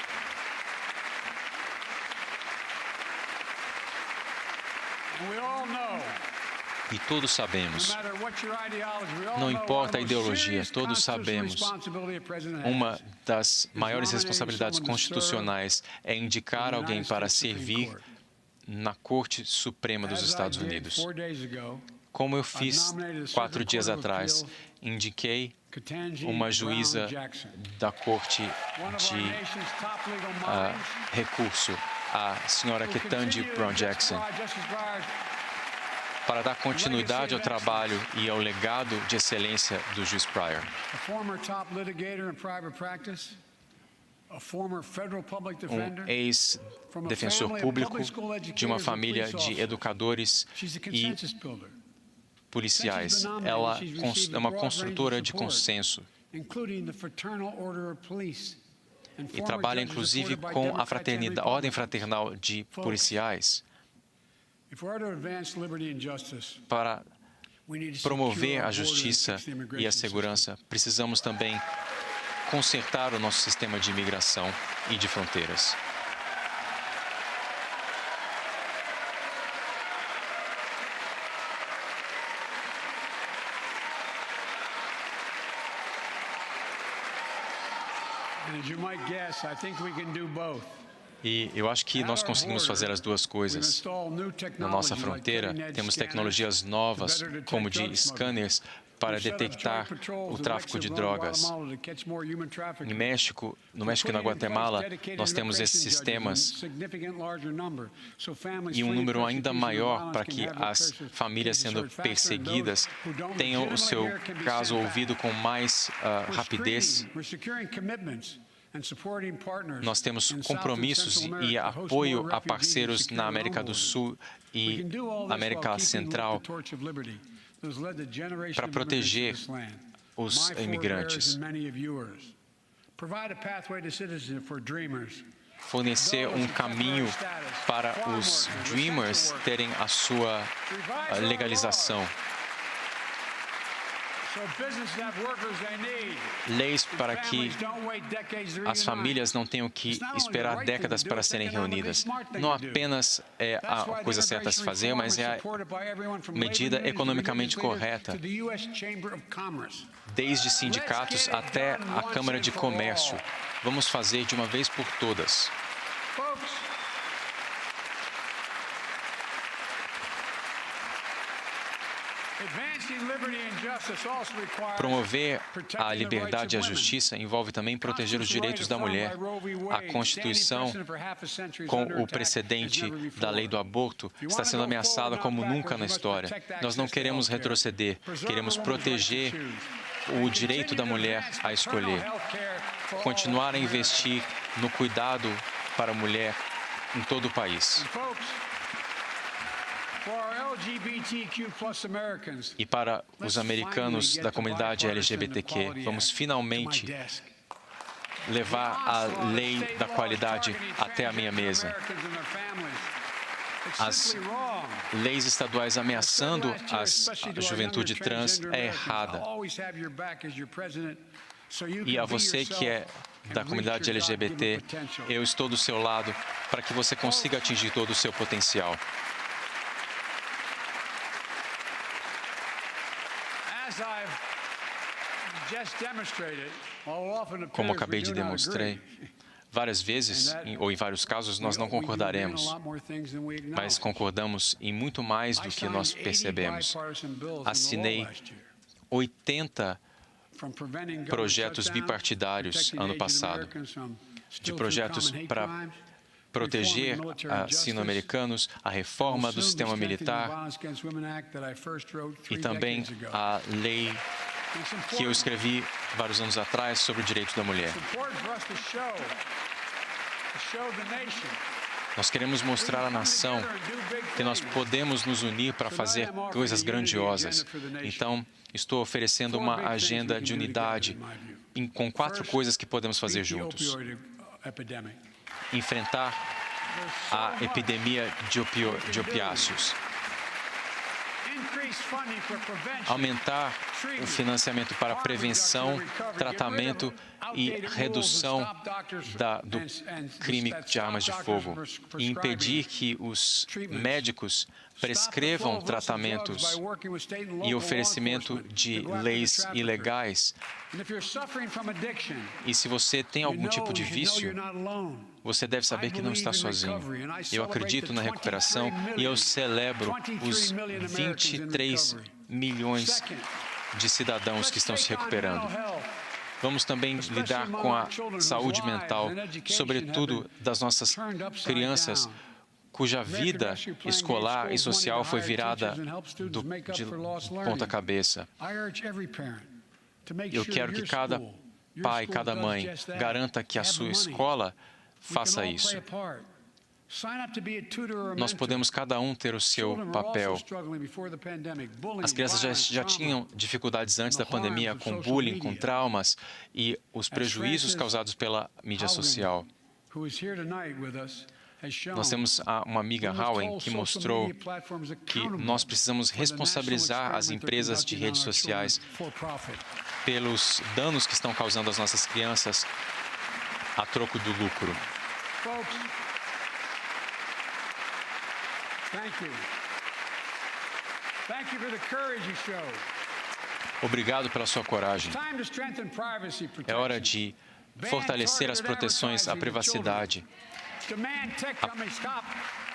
A: E todos sabemos, não importa a ideologia, todos sabemos, uma das maiores responsabilidades constitucionais é indicar alguém para servir na Corte Suprema dos Estados Unidos. Como eu fiz 4 dias atrás, indiquei uma juíza da Corte de Recurso, a senhora Ketanji Brown Jackson, para dar continuidade ao trabalho e ao legado de excelência do juiz Pryor. Um ex-defensor público de uma família de educadores e policiais. Ela é uma construtora de consenso e trabalha inclusive com a ordem fraternal de policiais. Para promover a justiça e a segurança, precisamos também consertar o nosso sistema de imigração e de fronteiras. E eu acho que nós conseguimos fazer as duas coisas. Na nossa fronteira, temos tecnologias novas, como de scanners, para detectar o tráfico de drogas. No México e na Guatemala, nós temos esses sistemas e um número ainda maior para que as famílias sendo perseguidas tenham o seu caso ouvido com mais rapidez. Nós temos compromissos e apoio a parceiros na América do Sul e América Central para proteger os imigrantes. Fornecer um caminho para os Dreamers terem a sua legalização. Leis para que as famílias não tenham que esperar décadas para serem reunidas. Não apenas é a coisa certa a se fazer, mas é a medida economicamente correta, desde sindicatos até a Câmara de Comércio. Vamos fazer de uma vez por todas. Promover a liberdade e a justiça envolve também proteger os direitos da mulher. A Constituição, com o precedente da lei do aborto, está sendo ameaçada como nunca na história. Nós não queremos retroceder, queremos proteger o direito da mulher a escolher. Continuar a investir no cuidado para a mulher em todo o país. E para os americanos da comunidade LGBTQ, vamos finalmente levar a lei da qualidade até a minha mesa. As leis estaduais ameaçando a juventude trans é errada. E a você que é da comunidade LGBT, eu estou do seu lado para que você consiga atingir todo o seu potencial. Como acabei de demonstrar, várias vezes, ou em vários casos, nós não concordaremos, mas concordamos em muito mais do que nós percebemos. Assinei 80 projetos bipartidários ano passado, de projetos para proteger sino-americanos, a reforma do sistema militar e também a lei que eu escrevi vários anos atrás sobre o direito da mulher. Nós queremos mostrar à nação que nós podemos nos unir para fazer coisas grandiosas. Então, estou oferecendo uma agenda de unidade com 4 coisas que podemos fazer juntos. Enfrentar a epidemia de opiáceos. Aumentar o financiamento para prevenção, tratamento e redução do crime de armas de fogo. E impedir que os médicos prescrevam tratamentos e oferecimento de leis ilegais. E se você tem algum tipo de vício, você deve saber que não está sozinho. Eu acredito na recuperação e eu celebro os 23 milhões de cidadãos que estão se recuperando. Vamos também lidar com a saúde mental, sobretudo das nossas crianças, cuja vida escolar e social foi virada de ponta cabeça. Eu quero que cada pai, cada mãe, garanta que a sua escola faça isso. Nós podemos cada um ter o seu papel. As crianças já tinham dificuldades antes da pandemia com bullying, com traumas e os prejuízos causados pela mídia social. Nós temos uma amiga, Howen, que mostrou que nós precisamos responsabilizar as empresas de redes sociais pelos danos que estão causando às nossas crianças a troco do lucro.
B: Folks, thank you. Thank you for the courage you showed.
A: Obrigado pela sua coragem.
B: Time to strengthen privacy
A: É hora
B: protection.
A: de fortalecer as proteções à privacidade
B: Demand tech companies stop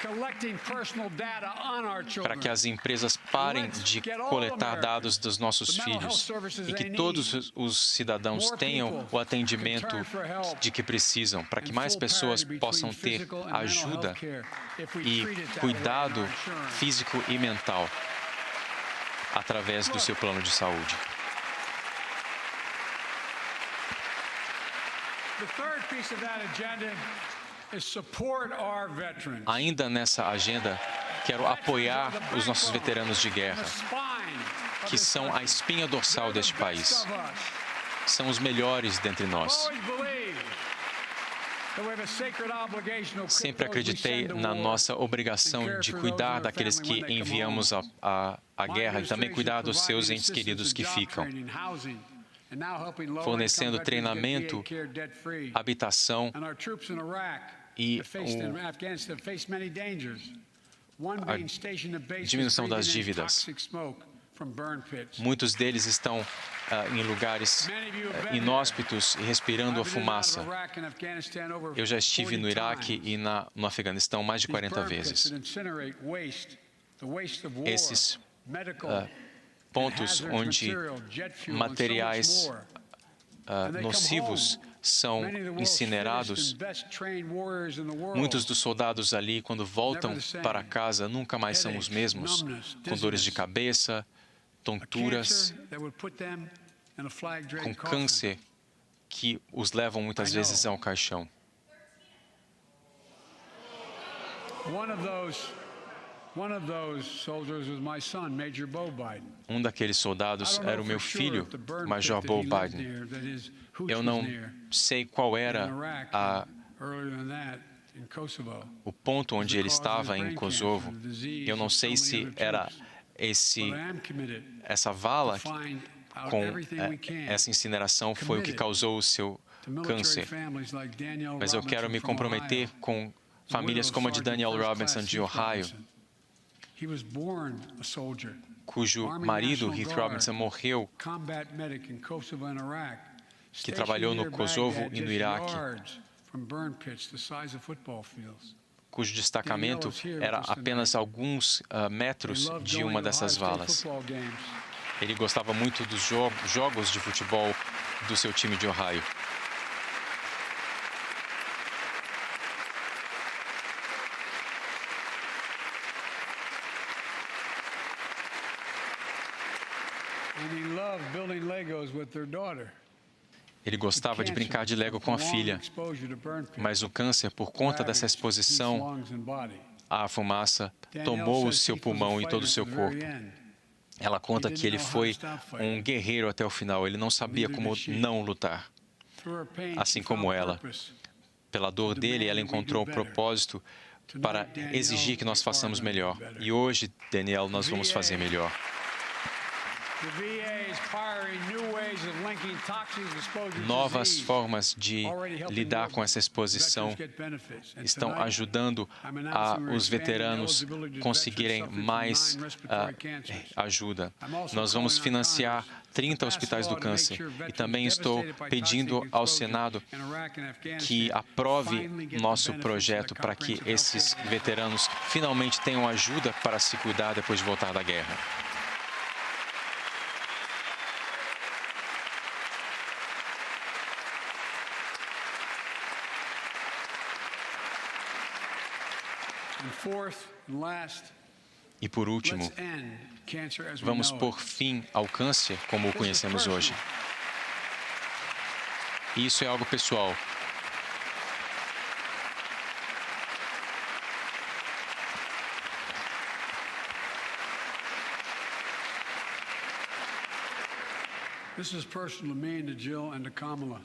B: collecting personal data on our
A: para
B: children.
A: que as empresas parem de coletar dados dos nossos filhos e que todos os cidadãos tenham o atendimento de que precisam, para que mais pessoas possam ter ajuda e cuidado físico e mental através do seu plano de saúde.
B: The third piece of that agenda is support our veterans.
A: Ainda nessa agenda, quero apoiar os nossos veteranos de guerra, que são a espinha dorsal deste país. São os melhores dentre nós. Sempre acreditei na nossa obrigação de cuidar daqueles que enviamos à guerra e também cuidar dos seus entes queridos que ficam, fornecendo treinamento, habitação e a diminuição das dívidas. Muitos deles estão em lugares inóspitos e respirando a fumaça. Eu já estive no Iraque e no Afeganistão mais de 40 vezes. Esses pontos onde materiais nocivos são incinerados, muitos dos soldados ali, quando voltam para casa, nunca mais são os mesmos, com dores de cabeça, tonturas, com câncer que os levam muitas vezes ao caixão. Um daqueles soldados era o meu filho, Major Bo Biden. Eu não sei qual era o ponto onde ele estava em Kosovo. Eu não sei se era essa vala com essa incineração foi o que causou o seu câncer. Mas eu quero me comprometer com famílias como a de Daniel Robinson, de Ohio, cujo marido, Heath Robinson, morreu, que trabalhou no Kosovo e no Iraque, cujo destacamento era apenas alguns metros de uma dessas valas. Ele gostava muito dos jogos de futebol do seu time de Ohio. Ele gostava de brincar de Lego com a filha, mas o câncer, por conta dessa exposição à fumaça, tomou o seu pulmão e todo o seu corpo. Ela conta que ele foi um guerreiro até o final, ele não sabia como não lutar. Assim como ela. Pela dor dele, ela encontrou o propósito para exigir que nós façamos melhor. E hoje, Daniel, nós vamos fazer melhor. Novas formas de lidar com essa exposição estão ajudando os veteranos conseguirem mais ajuda. Nós vamos financiar 30 hospitais do câncer e também estou pedindo ao Senado que aprove nosso projeto para que esses veteranos finalmente tenham ajuda para se cuidar depois de voltar da guerra. E por último, vamos pôr fim ao câncer como o conhecemos hoje. E isso é algo pessoal.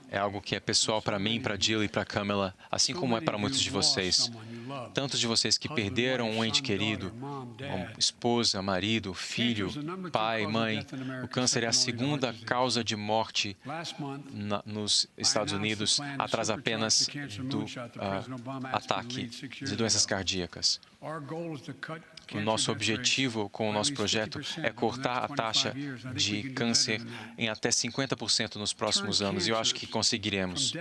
A: É algo que é pessoal para mim, para Jill e para Kamala, assim como é para muitos de vocês. Tantos de vocês que perderam um ente querido, uma esposa, marido, filho, pai, mãe. O câncer é a segunda causa de morte nos Estados Unidos, atrás apenas do ataque de doenças cardíacas. O nosso objetivo com o nosso projeto é cortar a taxa de câncer em até 50% nos próximos anos, e eu acho que conseguiremos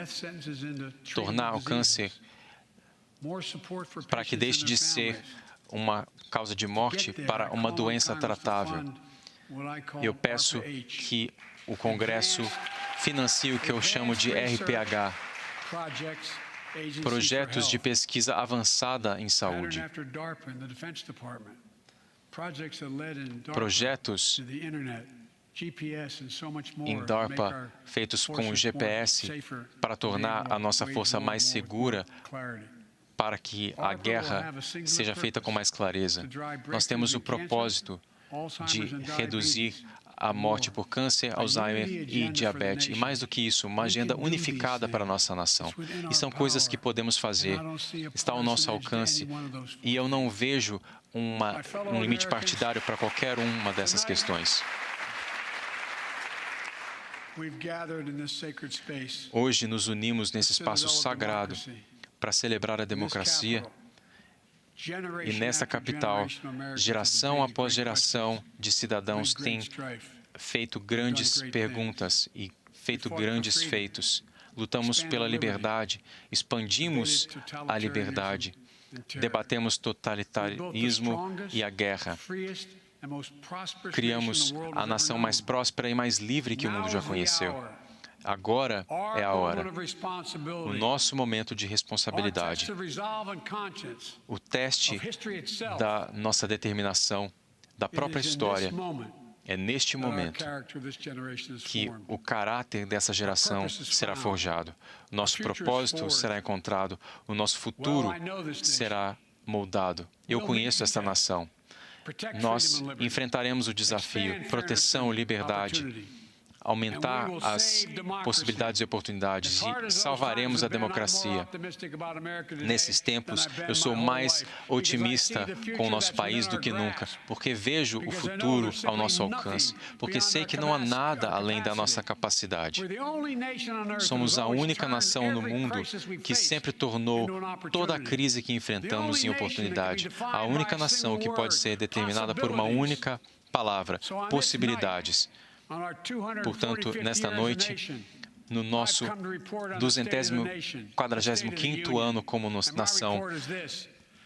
A: tornar o câncer para que deixe de ser uma causa de morte para uma doença tratável. Eu peço que o Congresso financie o que eu chamo de RPH, projetos de pesquisa avançada em saúde. Projetos em DARPA feitos com o GPS para tornar a nossa força mais segura, para que a guerra seja feita com mais clareza. Nós temos o propósito de reduzir a morte por câncer, Alzheimer e diabetes. E mais do que isso, uma agenda unificada para a nossa nação. E são coisas que podemos fazer, está ao nosso alcance. E eu não vejo um limite partidário para qualquer uma dessas questões. Hoje nos unimos nesse espaço sagrado para celebrar a democracia. E nesta capital, geração após geração de cidadãos têm feito grandes perguntas e feito grandes feitos. Lutamos pela liberdade, expandimos a liberdade, debatemos totalitarismo e a guerra. Criamos a nação mais próspera e mais livre que o mundo já conheceu. Agora é a hora, o nosso momento de responsabilidade, o teste da nossa determinação, da própria história. É neste momento que o caráter dessa geração será forjado, nosso propósito será encontrado, o nosso futuro será moldado. Eu conheço esta nação. Nós enfrentaremos o desafio, proteção, liberdade, aumentar as possibilidades e oportunidades e salvaremos a democracia. Nesses tempos, eu sou mais otimista com o nosso país do que nunca, porque vejo o futuro ao nosso alcance, porque sei que não há nada além da nossa capacidade. Somos a única nação no mundo que sempre tornou toda a crise que enfrentamos em oportunidade. A única nação que pode ser determinada por uma única palavra: possibilidades. Portanto, nesta noite, no nosso 245º ano como nação,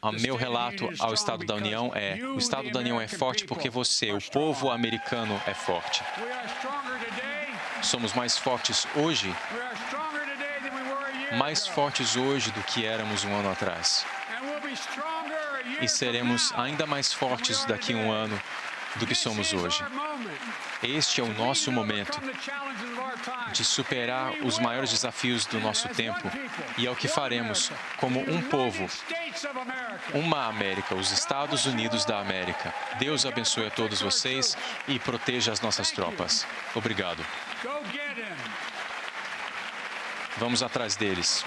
A: o meu relato ao Estado da União é: o Estado da União é forte porque você, o povo americano, é forte. Somos mais fortes hoje, do que éramos um ano atrás. E seremos ainda mais fortes daqui a um ano do que somos hoje. Este é o nosso momento de superar os maiores desafios do nosso tempo, e é o que faremos como um povo, uma América, os Estados Unidos da América. Deus abençoe a todos vocês e proteja as nossas tropas. Obrigado. Vamos atrás deles.